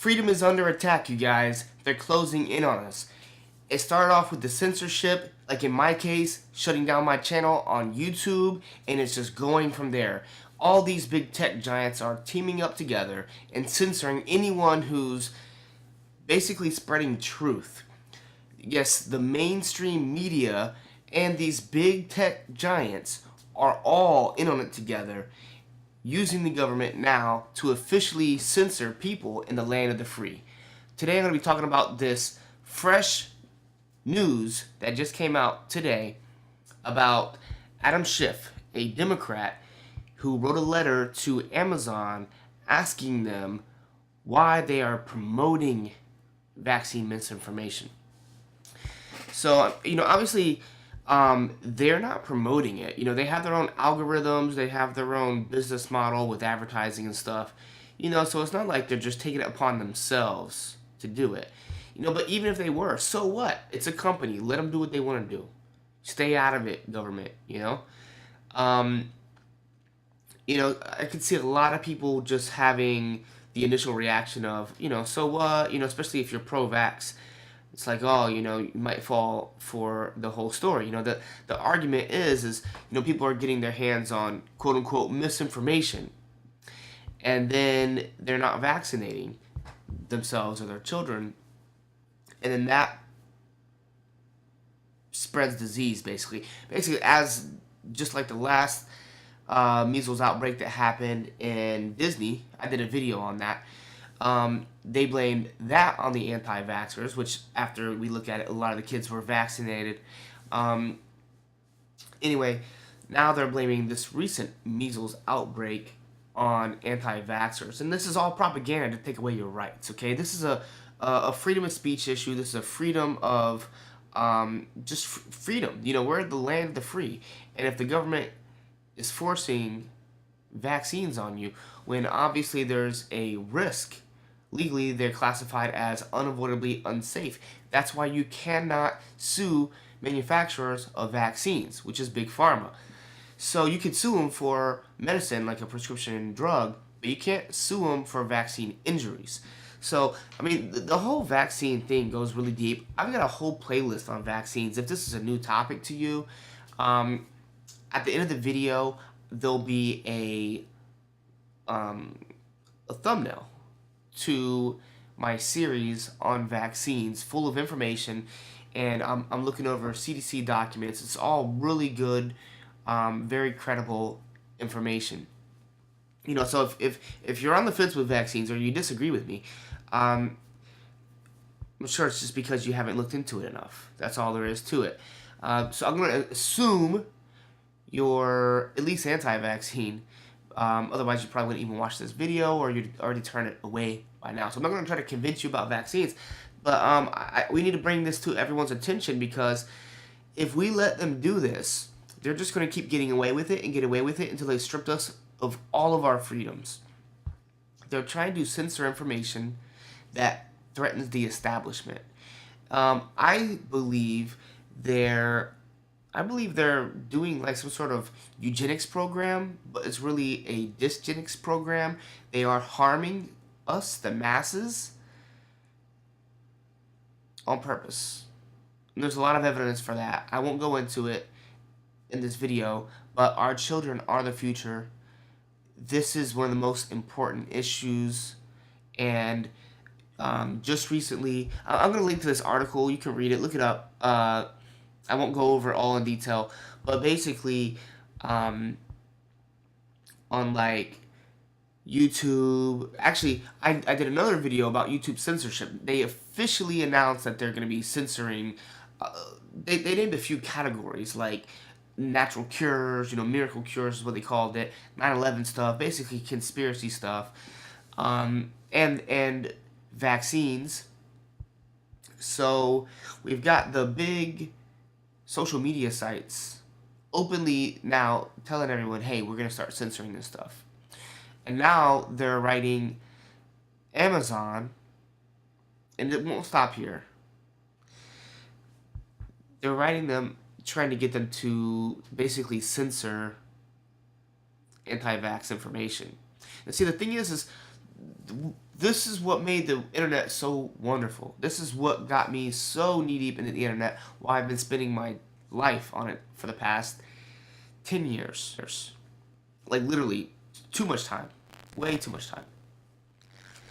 Freedom is under attack, you guys. They're closing in on us. It started off with the censorship, like in my case, shutting down my channel on YouTube, and it's just going from there. All these big tech giants are teaming up together and censoring anyone who's basically spreading truth. Yes, the mainstream media and these big tech giants are all in on it together, using the government now to officially censor people in the land of the free. Today I'm going to be talking about this fresh news that just came out today about Adam Schiff, a Democrat who wrote a letter to Amazon asking them why they are promoting vaccine misinformation. So, obviously, they're not promoting it. They have their own algorithms, they have their own business model with advertising and stuff. So it's not like they're just taking it upon themselves to do it. But even if they were, so what? It's a company. Let them do what they want to do. Stay out of it, government, I could see a lot of people just having the initial reaction of, so what? Especially if you're pro-vax. It's like, oh, you might fall for the whole story. The argument is people are getting their hands on quote unquote misinformation, and then they're not vaccinating themselves or their children, and then that spreads disease basically. As just like the last measles outbreak that happened in Disney, I did a video on that. They blamed that on the anti-vaxxers, which after we look at it, a lot of the kids were vaccinated. Anyway, now they're blaming this recent measles outbreak on anti-vaxxers. And this is all propaganda to take away your rights, okay? This is a freedom of speech issue. This is a freedom of, just freedom. We're the land of the free. And if the government is forcing vaccines on you, when obviously there's a risk, legally they're classified as unavoidably unsafe. That's why you cannot sue manufacturers of vaccines, which is Big Pharma. So you could sue them for medicine, like a prescription drug, but you can't sue them for vaccine injuries. So, the whole vaccine thing goes really deep. I've got a whole playlist on vaccines. If this is a new topic to you, at the end of the video, there'll be a thumbnail to my series on vaccines, full of information, and I'm looking over CDC documents. It's all really good, very credible information. So if you're on the fence with vaccines or you disagree with me, I'm sure it's just because you haven't looked into it enough. That's all there is to it. So I'm going to assume you're at least anti-vaccine. Otherwise, you probably wouldn't even watch this video, or you'd already turn it away by now. So I'm not going to try to convince you about vaccines, but we need to bring this to everyone's attention, because if we let them do this, they're just going to keep getting away with it and get away with it until they stripped us of all of our freedoms. They're trying to censor information that threatens the establishment. I believe they're doing like some sort of eugenics program, but it's really a dysgenics program. They are harming us, the masses, on purpose. And there's a lot of evidence for that. I won't go into it in this video, but our children are the future. This is one of the most important issues, and just recently, I'm going to link to this article. You can read it, look it up. I won't go over it all in detail, but basically, on like YouTube, actually, I did another video about YouTube censorship. They officially announced that they're going to be censoring, they named a few categories, like natural cures, miracle cures is what they called it, 9/11 stuff, basically conspiracy stuff, and vaccines. So we've got the big social media sites openly now telling everyone, hey, we're going to start censoring this stuff. And now they're writing Amazon, and it won't stop here. They're writing them, trying to get them to basically censor anti-vax information. And see, the thing is This is what made the internet so wonderful. This is what got me so knee deep into the internet. Why I've been spending my life on it for the past 10 years. Like literally, too much time. Way too much time.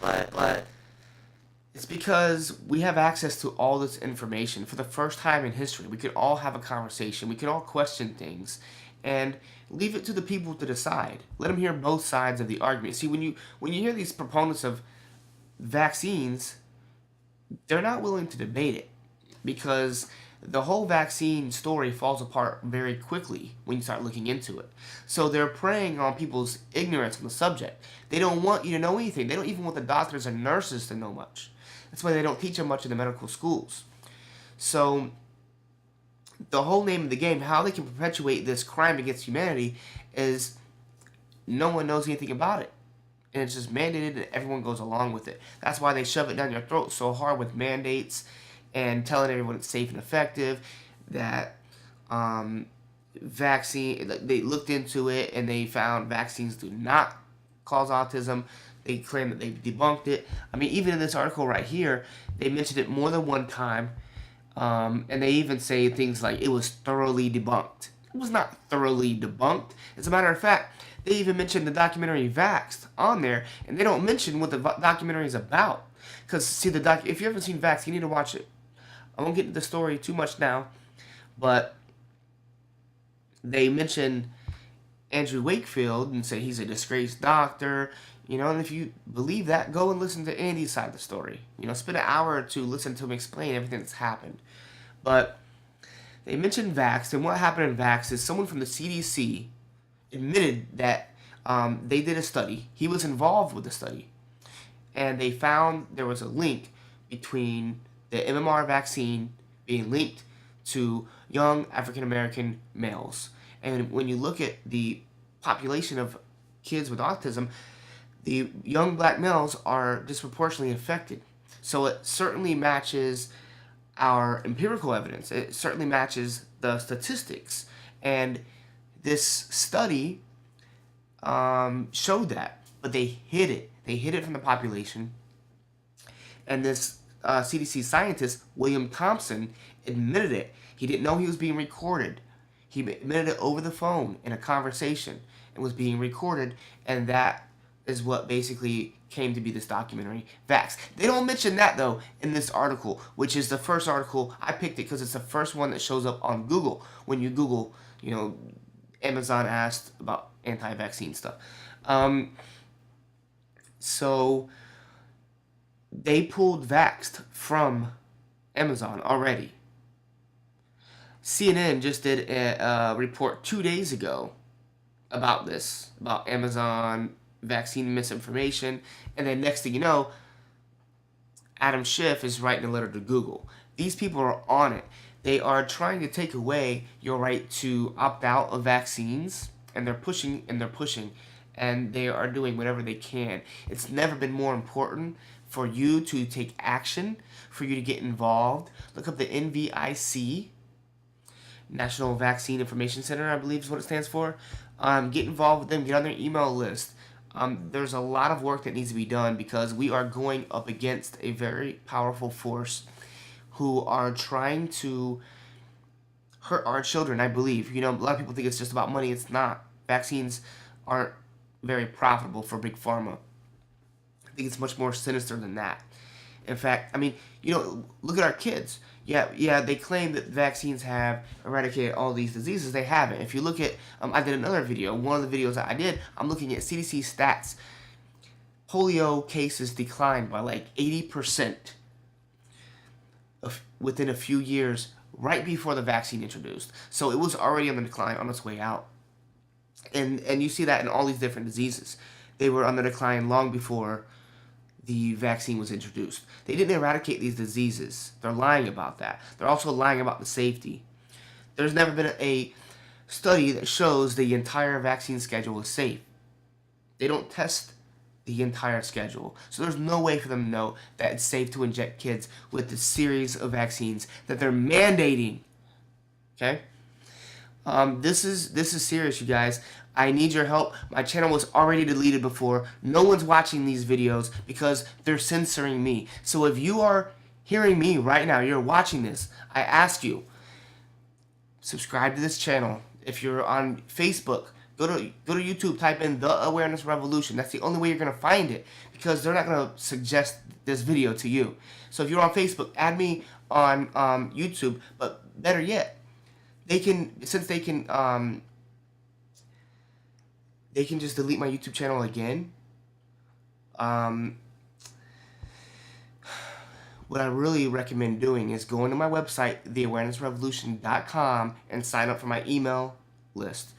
But it's because we have access to all this information for the first time in history. We could all have a conversation. We could all question things, and leave it to the people to decide. Let them hear both sides of the argument. See, when you hear these proponents of vaccines, they're not willing to debate it because the whole vaccine story falls apart very quickly when you start looking into it. So they're preying on people's ignorance on the subject. They don't want you to know anything. They don't even want the doctors and nurses to know much. That's why they don't teach them much in the medical schools. So the whole name of the game, how they can perpetuate this crime against humanity, is no one knows anything about it. And it's just mandated and everyone goes along with it. That's why they shove it down your throat so hard with mandates and telling everyone it's safe and effective, that vaccine, they looked into it and they found vaccines do not cause autism. They claim that they debunked it. I mean, even in this article right here, they mentioned it more than one time. And they even say things like it was thoroughly debunked. It was not thoroughly debunked. As a matter of fact, they even mentioned the documentary Vaxxed on there, and they don't mention what the documentary is about. Because, see, if you haven't seen Vaxxed, you need to watch it. I won't get into the story too much now, but they mention Andrew Wakefield and say he's a disgraced doctor, and if you believe that, go and listen to Andy's side of the story. Spend an hour or two listening to him explain everything that's happened. But they mentioned Vaxxed, and what happened in Vaxxed is someone from the CDC admitted that they did a study. He was involved with the study, and they found there was a link between the MMR vaccine being linked to young African American males. And when you look at the population of kids with autism, the young black males are disproportionately affected. So it certainly matches our empirical evidence. It certainly matches the statistics. And this study showed that, but they hid it. They hid it from the population. And this CDC scientist, William Thompson, admitted it. He didn't know he was being recorded. He admitted it over the phone in a conversation and was being recorded, and that is what basically came to be this documentary, Vaxxed. They don't mention that, though, in this article, which is the first article. I picked it because it's the first one that shows up on Google. When you Google, Amazon asked about anti-vaccine stuff. So they pulled Vaxxed from Amazon already. CNN just did a report 2 days ago about this, about Amazon vaccine misinformation, and then next thing you know, Adam Schiff is writing a letter to Google. These people are on it. They are trying to take away your right to opt out of vaccines, and they're pushing, and they are doing whatever they can. It's never been more important for you to take action, for you to get involved. Look up the NVIC, National Vaccine Information Center, I believe is what it stands for. Get involved with them, get on their email list. There's a lot of work that needs to be done because we are going up against a very powerful force who are trying to hurt our children, I believe. A lot of people think it's just about money. It's not. Vaccines aren't very profitable for Big Pharma. I think it's much more sinister than that. In fact, look at our kids. Yeah, they claim that vaccines have eradicated all these diseases. They haven't. If you look at, I did another video. One of the videos that I did, I'm looking at CDC stats. Polio cases declined by like 80% within a few years, right before the vaccine introduced. So it was already on the decline, on its way out. And you see that in all these different diseases. They were on the decline long before the vaccine was introduced. They didn't eradicate these diseases. They're lying about that. They're also lying about the safety. There's never been a study that shows the entire vaccine schedule is safe. They don't test the entire schedule. So there's no way for them to know that it's safe to inject kids with the series of vaccines that they're mandating. Okay? This is serious, you guys. I need your help. My channel was already deleted before. No one's watching these videos because they're censoring me. So if you are hearing me right now, you're watching this, I ask you, subscribe to this channel. If you're on Facebook, go to YouTube, type in The Awareness Revolution. That's the only way you're going to find it, because they're not going to suggest this video to you. So if you're on Facebook, add me on YouTube. But better yet, they can just delete my YouTube channel again. What I really recommend doing is going to my website, theawarenessrevolution.com, and sign up for my email list.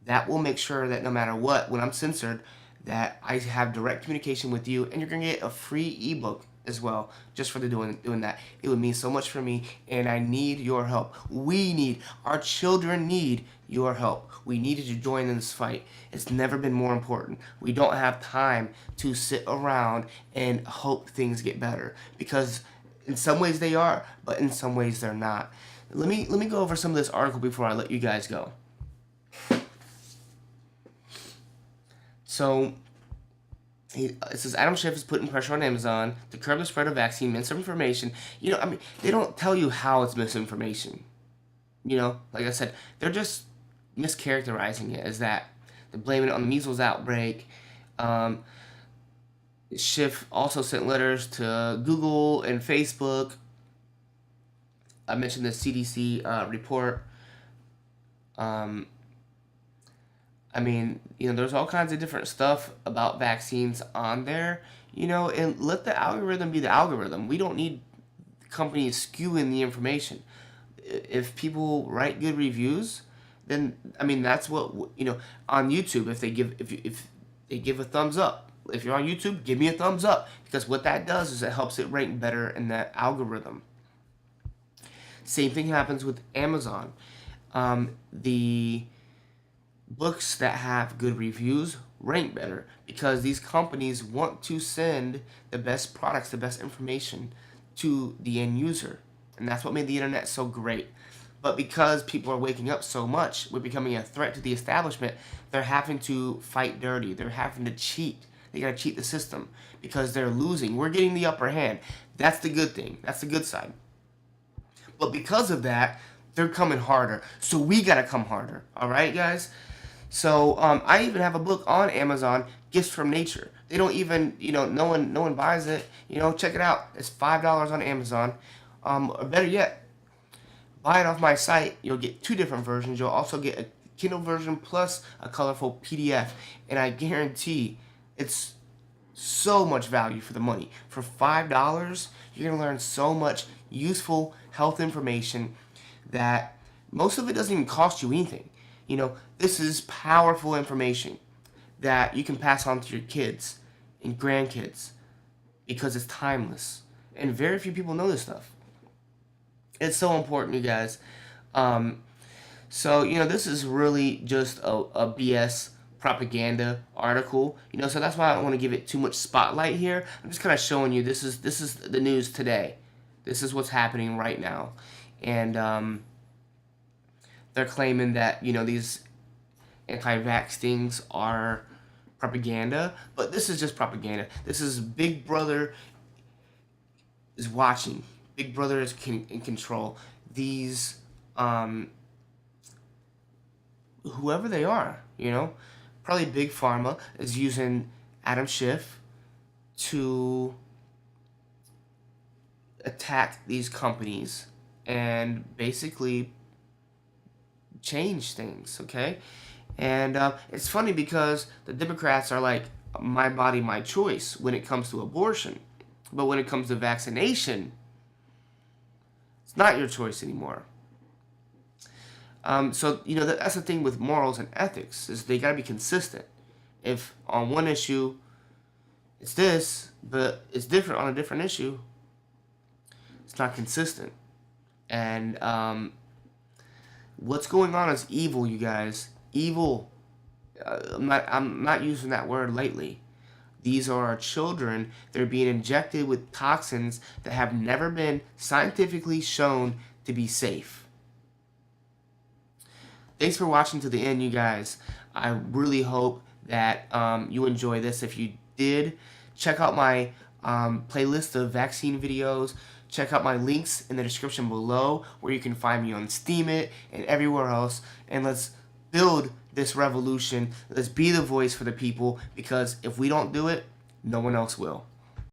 That will make sure that no matter what, when I'm censored, that I have direct communication with you, and you're going to get a free ebook as well, just for doing that. It would mean so much for me, and I need your help. Our children need your help. We need you to join in this fight. It's never been more important. We don't have time to sit around and hope things get better, because in some ways they are, but in some ways they're not. Let me go over some of this article before I let you guys go. So, it says Adam Schiff is putting pressure on Amazon to curb the spread of vaccine misinformation. They don't tell you how it's misinformation. Like I said, they're just mischaracterizing it as that. They're blaming it on the measles outbreak. Schiff also sent letters to Google and Facebook. I mentioned the CDC report. There's all kinds of different stuff about vaccines on there, and let the algorithm be the algorithm. We don't need companies skewing the information. If people write good reviews, then, that's what, on YouTube, if they give a thumbs up. If you're on YouTube, give me a thumbs up, because what that does is it helps it rank better in that algorithm. Same thing happens with Amazon. The books that have good reviews rank better, because these companies want to send the best products, the best information to the end user. And that's what made the internet so great. But because people are waking up so much, we're becoming a threat to the establishment, they're having to fight dirty. They're having to cheat. They gotta cheat the system because they're losing. We're getting the upper hand. That's the good thing. That's the good side. But because of that, they're coming harder. So we gotta come harder. All right, guys? So I even have a book on Amazon, Gifts from Nature. They don't even, no one buys it. Check it out. It's $5 on Amazon. Or better yet, buy it off my site. You'll get 2 different versions. You'll also get a Kindle version plus a colorful PDF. And I guarantee it's so much value for the money. For $5, you're going to learn so much useful health information that most of it doesn't even cost you anything. This is powerful information that you can pass on to your kids and grandkids, because it's timeless. And very few people know this stuff. It's so important, you guys. This is really just a BS propaganda article. So that's why I don't want to give it too much spotlight here. I'm just kind of showing you this is the news today. This is what's happening right now. And they're claiming that, these anti-vax things are propaganda, but this is just propaganda. This is Big Brother is watching. Big Brother is in control. These, whoever they are, probably Big Pharma is using Adam Schiff to attack these companies and basically change things, okay? And it's funny because the Democrats are like, my body, my choice when it comes to abortion. But when it comes to vaccination, it's not your choice anymore. That's the thing with morals and ethics, is they got to be consistent. If on one issue it's this, but it's different on a different issue, it's not consistent. And what's going on is evil, you guys. Evil. I'm not using that word lightly. These are our children. They're being injected with toxins that have never been scientifically shown to be safe. Thanks for watching to the end, you guys. I really hope that you enjoy this. If you did, check out my playlist of vaccine videos. Check out my links in the description below where you can find me on Steemit and everywhere else. And let's build this revolution. Let's be the voice for the people, because if we don't do it, no one else will.